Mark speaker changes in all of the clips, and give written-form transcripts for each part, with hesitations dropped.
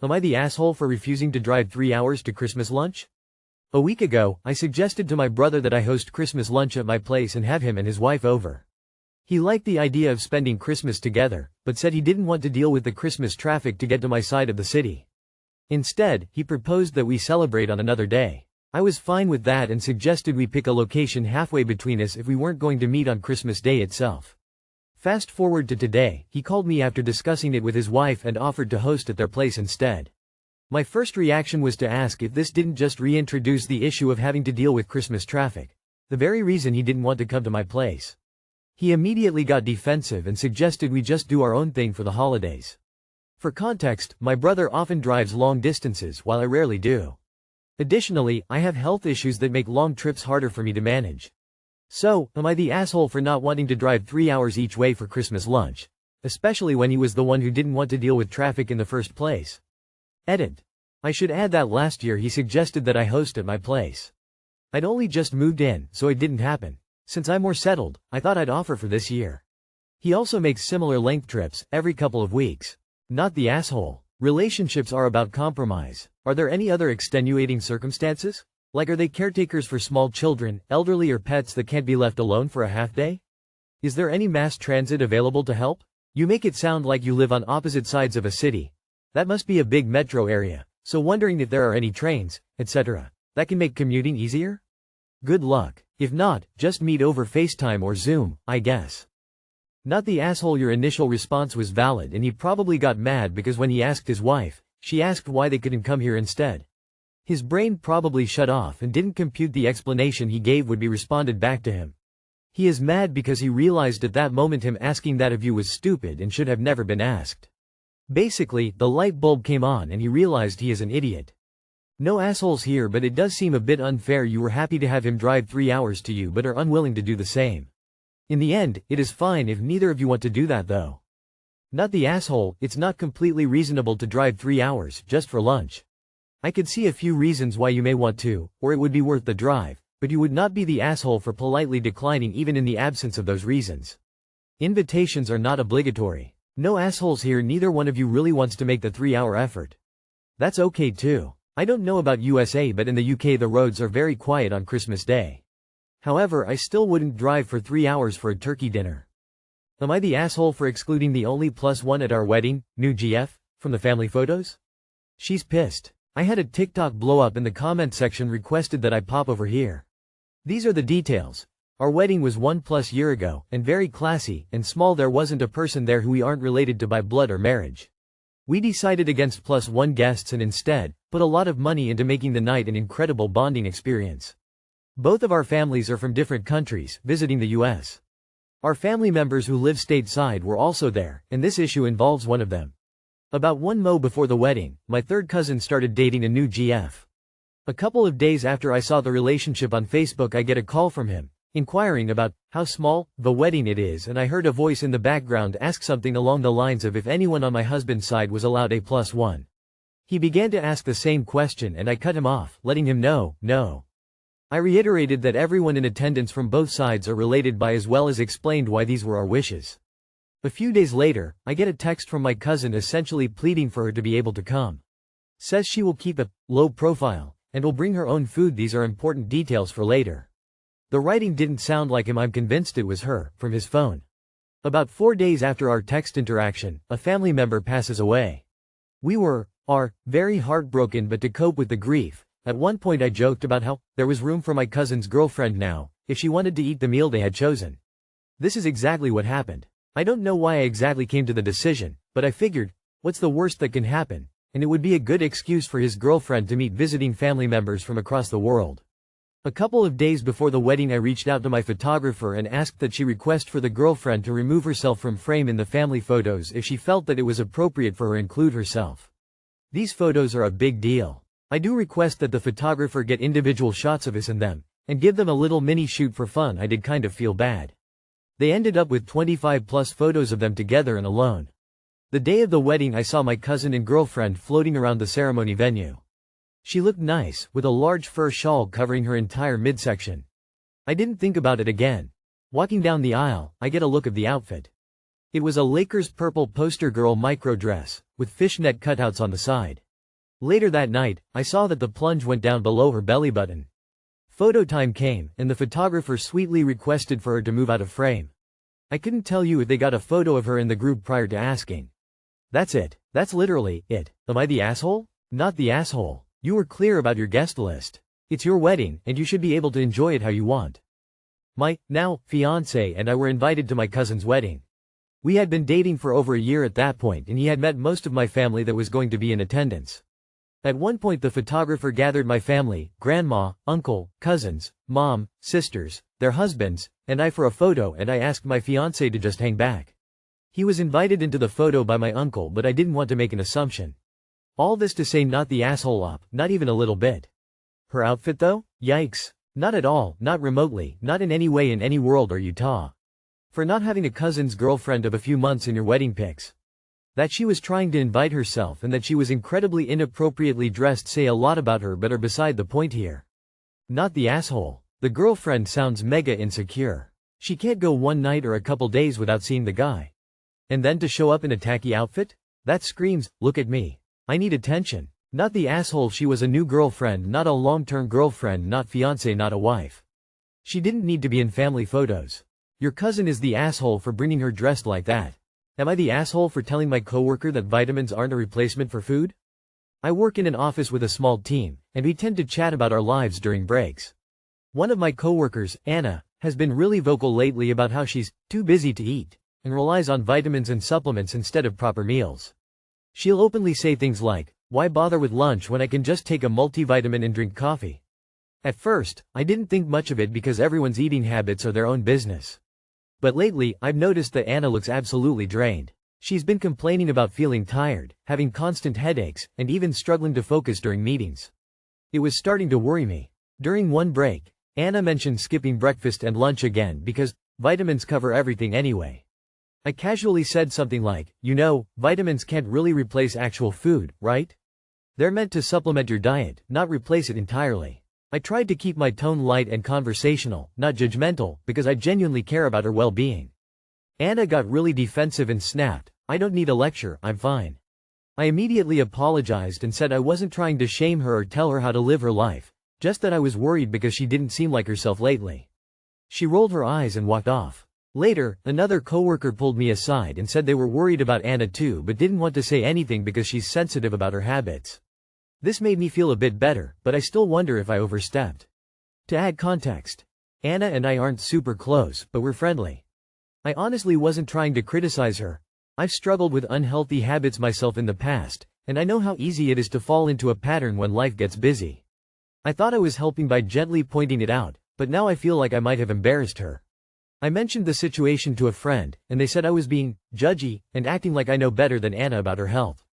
Speaker 1: Am I the asshole for refusing to drive 3 hours to Christmas lunch? A week ago, I suggested to my brother that I host Christmas lunch at my place and have him and his wife over. He liked the idea of spending Christmas together, but said he didn't want to deal with the Christmas traffic to get to my side of the city. Instead, he proposed that we celebrate on another day. I was fine with that and suggested we pick a location halfway between us if we weren't going to meet on Christmas Day itself. Fast forward to today, he called me after discussing it with his wife and offered to host at their place instead. My first reaction was to ask if this didn't just reintroduce the issue of having to deal with Christmas traffic, the very reason he didn't want to come to my place. He immediately got defensive and suggested we just do our own thing for the holidays. For context, my brother often drives long distances while I rarely do. Additionally, I have health issues that make long trips harder for me to manage. So, am I the asshole for not wanting to drive 3 hours each way for Christmas lunch? Especially when he was the one who didn't want to deal with traffic in the first place. Edit. I should add that last year he suggested that I host at my place. I'd only just moved in, so it didn't happen. Since I'm more settled, I thought I'd offer for this year. He also makes similar length trips, every couple of weeks. Not the asshole. Relationships are about compromise. Are there any other extenuating circumstances? Like, are they caretakers for small children, elderly or pets that can't be left alone for a half day? Is there any mass transit available to help? You make it sound like you live on opposite sides of a city. That must be a big metro area, so wondering if there are any trains, etc. that can make commuting easier? Good luck. If not, just meet over FaceTime or Zoom, I guess. Not the asshole. Your initial response was valid and he probably got mad because when he asked his wife, she asked why they couldn't come here instead. His brain probably shut off and didn't compute the explanation he gave would be responded back to him. He is mad because he realized at that moment him asking that of you was stupid and should have never been asked. Basically, the light bulb came on and he realized he is an idiot. No assholes here, but it does seem a bit unfair. You were happy to have him drive 3 hours to you but are unwilling to do the same. In the end, it is fine if neither of you want to do that though. Not the asshole. It's not completely reasonable to drive 3 hours just for lunch. I could see a few reasons why you may want to, or it would be worth the drive, but you would not be the asshole for politely declining even in the absence of those reasons. Invitations are not obligatory. No assholes here. Neither one of you really wants to make the 3-hour effort. That's okay too. I don't know about USA, but in the UK the roads are very quiet on Christmas Day. However, I still wouldn't drive for 3 hours for a turkey dinner. Am I the asshole for excluding the only +1 at our wedding, new GF, from the family photos? She's pissed. I had a TikTok blow up and the comment section requested that I pop over here. These are the details. Our wedding was 1+ year ago, and very classy, and small. There wasn't a person there who we aren't related to by blood or marriage. We decided against +1 guests and instead, put a lot of money into making the night an incredible bonding experience. Both of our families are from different countries, visiting the US. Our family members who live stateside were also there, and this issue involves one of them. About 1 month before the wedding, my third cousin started dating a new GF. A couple of days after I saw the relationship on Facebook, I get a call from him, inquiring about how small the wedding it is, and I heard a voice in the background ask something along the lines of if anyone on my husband's side was allowed a +1. He began to ask the same question and I cut him off, letting him know, no. I reiterated that everyone in attendance from both sides are related by, as well as explained why these were our wishes. A few days later, I get a text from my cousin essentially pleading for her to be able to come. Says she will keep a low profile, and will bring her own food. These are important details for later. The writing didn't sound like him. I'm convinced it was her, from his phone. About 4 days after our text interaction, a family member passes away. We are very heartbroken, but to cope with the grief, at one point I joked about how there was room for my cousin's girlfriend now, if she wanted to eat the meal they had chosen. This is exactly what happened. I don't know why I exactly came to the decision, but I figured, what's the worst that can happen? And it would be a good excuse for his girlfriend to meet visiting family members from across the world. A couple of days before the wedding I reached out to my photographer and asked that she request for the girlfriend to remove herself from frame in the family photos if she felt that it was appropriate for her to include herself. These photos are a big deal. I do request that the photographer get individual shots of us in them, and give them a little mini shoot for fun. I did kind of feel bad. They ended up with 25+ photos of them together and alone. The day of the wedding I saw my cousin and girlfriend floating around the ceremony venue. She looked nice, with a large fur shawl covering her entire midsection. I didn't think about it again. Walking down the aisle, I get a look of the outfit. It was a Lakers purple poster girl micro dress, with fishnet cutouts on the side. Later that night, I saw that the plunge went down below her belly button. Photo time came, and the photographer sweetly requested for her to move out of frame. I couldn't tell you if they got a photo of her in the group prior to asking. That's it. That's literally it. Am I the asshole? Not the asshole. You were clear about your guest list. It's your wedding, and you should be able to enjoy it how you want. My, now, fiancé and I were invited to my cousin's wedding. We had been dating for over a year at that point, and he had met most of my family that was going to be in attendance. At one point the photographer gathered my family, grandma, uncle, cousins, mom, sisters, their husbands, and I for a photo, and I asked my fiancé to just hang back. He was invited into the photo by my uncle, but I didn't want to make an assumption. All this to say, not the asshole up, not even a little bit. Her outfit though? Yikes. Not at all, not remotely, not in any way in any world or Utah. For not having a cousin's girlfriend of a few months in your wedding pics. That she was trying to invite herself and that she was incredibly inappropriately dressed say a lot about her but are beside the point here. Not the asshole. The girlfriend sounds mega insecure. She can't go one night or a couple days without seeing the guy. And then to show up in a tacky outfit? That screams, look at me. I need attention. Not the asshole. She was a new girlfriend, not a long-term girlfriend, not fiancé, not a wife. She didn't need to be in family photos. Your cousin is the asshole for bringing her dressed like that. Am I the asshole for telling my coworker that vitamins aren't a replacement for food? I work in an office with a small team, and we tend to chat about our lives during breaks. One of my coworkers, Anna, has been really vocal lately about how she's too busy to eat, and relies on vitamins and supplements instead of proper meals. She'll openly say things like, "Why bother with lunch when I can just take a multivitamin and drink coffee?" At first, I didn't think much of it because everyone's eating habits are their own business. But lately, I've noticed that Anna looks absolutely drained. She's been complaining about feeling tired, having constant headaches, and even struggling to focus during meetings. It was starting to worry me. During one break, Anna mentioned skipping breakfast and lunch again because vitamins cover everything anyway. I casually said something like, "You know, vitamins can't really replace actual food, right? They're meant to supplement your diet, not replace it entirely." I tried to keep my tone light and conversational, not judgmental, because I genuinely care about her well-being. Anna got really defensive and snapped, "I don't need a lecture, I'm fine." I immediately apologized and said I wasn't trying to shame her or tell her how to live her life, just that I was worried because she didn't seem like herself lately. She rolled her eyes and walked off. Later, another coworker pulled me aside and said they were worried about Anna too but didn't want to say anything because she's sensitive about her habits. This made me feel a bit better, but I still wonder if I overstepped. To add context, Anna and I aren't super close, but we're friendly. I honestly wasn't trying to criticize her. I've struggled with unhealthy habits myself in the past, and I know how easy it is to fall into a pattern when life gets busy. I thought I was helping by gently pointing it out, but now I feel like I might have embarrassed her. I mentioned the situation to a friend, and they said I was being judgy and acting like I know better than Anna about her health.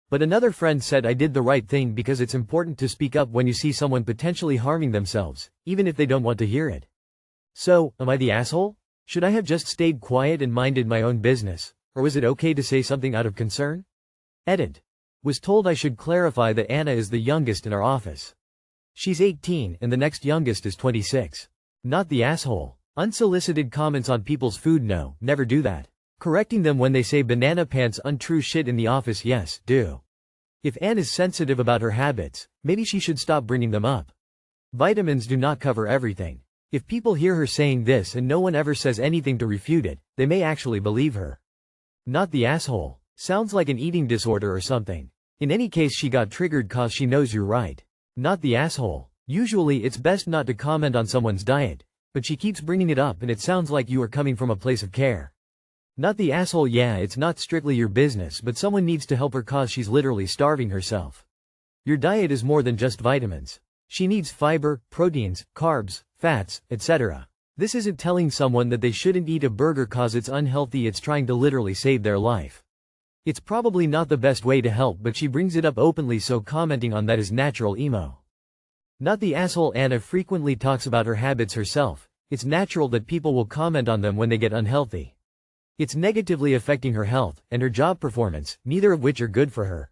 Speaker 1: But another friend said I did the right thing because it's important to speak up when you see someone potentially harming themselves, even if they don't want to hear it. So, am I the asshole? Should I have just stayed quiet and minded my own business, or was it okay to say something out of concern? Edit. Was told I should clarify that Anna is the youngest in our office. She's 18 and the next youngest is 26. Not the asshole. Unsolicited comments on people's food, no, never do that. Correcting them when they say banana pants untrue shit in the office, yes, do. If Anne is sensitive about her habits, maybe she should stop bringing them up. Vitamins do not cover everything. If people hear her saying this and no one ever says anything to refute it, they may actually believe her. Not the asshole. Sounds like an eating disorder or something. In any case, she got triggered cause she knows you're right. Not the asshole. Usually it's best not to comment on someone's diet, but she keeps bringing it up and it sounds like you are coming from a place of care. Not the asshole. Yeah, it's not strictly your business, but someone needs to help her cause she's literally starving herself. Your diet is more than just vitamins. She needs fiber, proteins, carbs, fats, etc. This isn't telling someone that they shouldn't eat a burger cause it's unhealthy, it's trying to literally save their life. It's probably not the best way to help, but she brings it up openly, so commenting on that is natural emo. Not the asshole. Anna frequently talks about her habits herself. It's natural that people will comment on them when they get unhealthy. It's negatively affecting her health and her job performance, neither of which are good for her.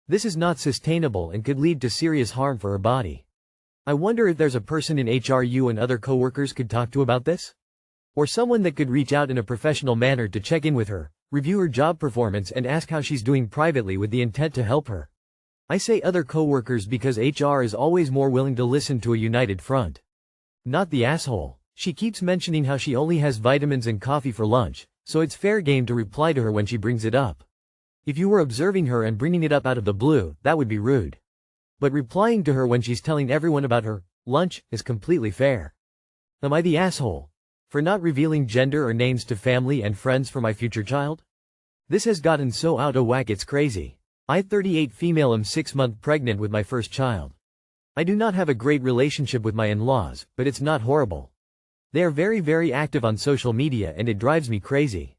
Speaker 1: This is not sustainable and could lead to serious harm for her body. I wonder if there's a person in HR you and other coworkers could talk to about this? Or someone that could reach out in a professional manner to check in with her, review her job performance and ask how she's doing privately with the intent to help her. I say other coworkers because HR is always more willing to listen to a united front. Not the asshole. She keeps mentioning how she only has vitamins and coffee for lunch, so it's fair game to reply to her when she brings it up. If you were observing her and bringing it up out of the blue, that would be rude. But replying to her when she's telling everyone about her lunch is completely fair. Am I the asshole for not revealing gender or names to family and friends for my future child? This has gotten so out of whack it's crazy. I, 38 female, am 6 months pregnant with my first child. I do not have a great relationship with my in-laws, but it's not horrible. They are very active on social media and it drives me crazy.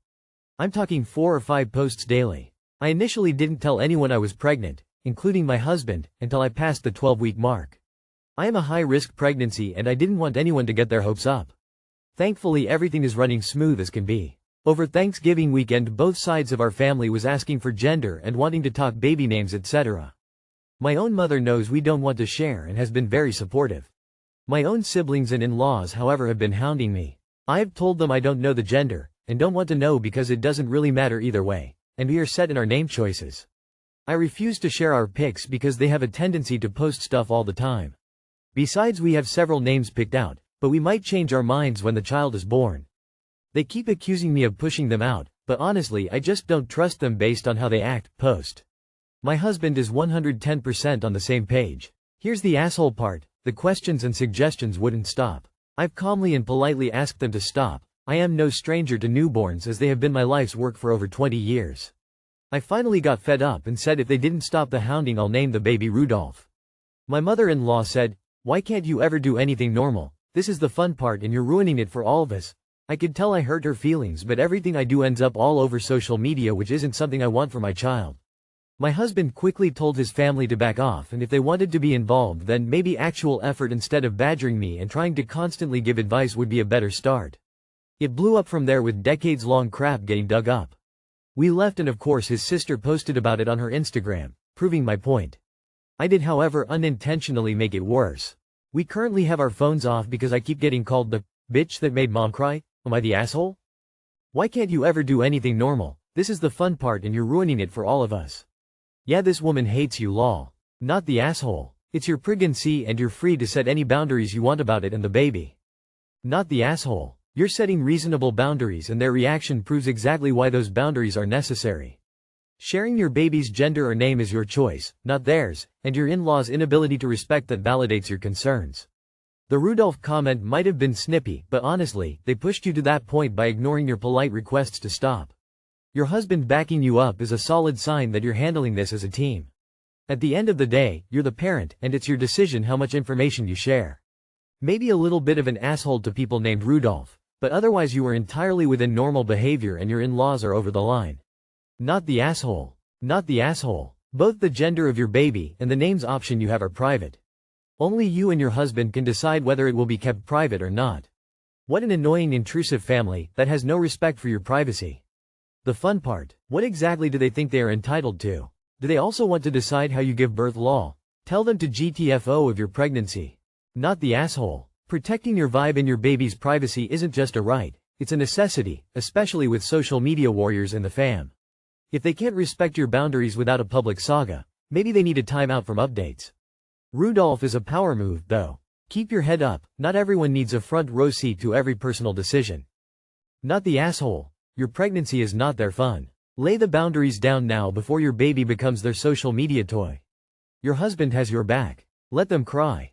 Speaker 1: I'm talking 4 or 5 posts daily. I initially didn't tell anyone I was pregnant, including my husband, until I passed the 12-week mark. I am a high-risk pregnancy and I didn't want anyone to get their hopes up. Thankfully everything is running smooth as can be. Over Thanksgiving weekend both sides of our family was asking for gender and wanting to talk baby names etc. My own mother knows we don't want to share and has been very supportive. My own siblings and in-laws however have been hounding me. I've told them I don't know the gender, and don't want to know because it doesn't really matter either way, and we are set in our name choices. I refuse to share our pics because they have a tendency to post stuff all the time. Besides we have several names picked out, but we might change our minds when the child is born. They keep accusing me of pushing them out, but honestly I just don't trust them based on how they act, post. My husband is 110% on the same page. Here's the asshole part, the questions and suggestions wouldn't stop. I've calmly and politely asked them to stop. I am no stranger to newborns as they have been my life's work for over 20 years. I finally got fed up and said if they didn't stop the hounding I'll name the baby Rudolph. My mother-in-law said, "Why can't you ever do anything normal? This is the fun part and you're ruining it for all of us." I could tell I hurt her feelings but everything I do ends up all over social media which isn't something I want for my child. My husband quickly told his family to back off and if they wanted to be involved then maybe actual effort instead of badgering me and trying to constantly give advice would be a better start. It blew up from there with decades-long crap getting dug up. We left and of course his sister posted about it on her Instagram, proving my point. I did however unintentionally make it worse. We currently have our phones off because I keep getting called the bitch that made mom cry. Am I the asshole? Why can't you ever do anything normal? This is the fun part and you're ruining it for all of us. Yeah, this woman hates you lol. Not the asshole. It's your pregnancy and you're free to set any boundaries you want about it and the baby. Not the asshole. You're setting reasonable boundaries and their reaction proves exactly why those boundaries are necessary. Sharing your baby's gender or name is your choice, not theirs, and your in-laws' inability to respect that validates your concerns. The Rudolph comment might have been snippy, but honestly, they pushed you to that point by ignoring your polite requests to stop. Your husband backing you up is a solid sign that you're handling this as a team. At the end of the day, you're the parent, and it's your decision how much information you share. Maybe a little bit of an asshole to people named Rudolph, but otherwise you are entirely within normal behavior and your in-laws are over the line. Not the asshole. Not the asshole. Both the gender of your baby and the names option you have are private. Only you and your husband can decide whether it will be kept private or not. What an annoying intrusive family that has no respect for your privacy. The fun part, what exactly do they think they are entitled to? Do they also want to decide how you give birth law? Tell them to GTFO of your pregnancy. Not the asshole. Protecting your vibe and your baby's privacy isn't just a right, it's a necessity, especially with social media warriors and the fam. If they can't respect your boundaries without a public saga, maybe they need a timeout from updates. Rudolph is a power move, though. Keep your head up, not everyone needs a front row seat to every personal decision. Not the asshole. Your pregnancy is not their fun. Lay the boundaries down now before your baby becomes their social media toy. Your husband has your back. Let them cry.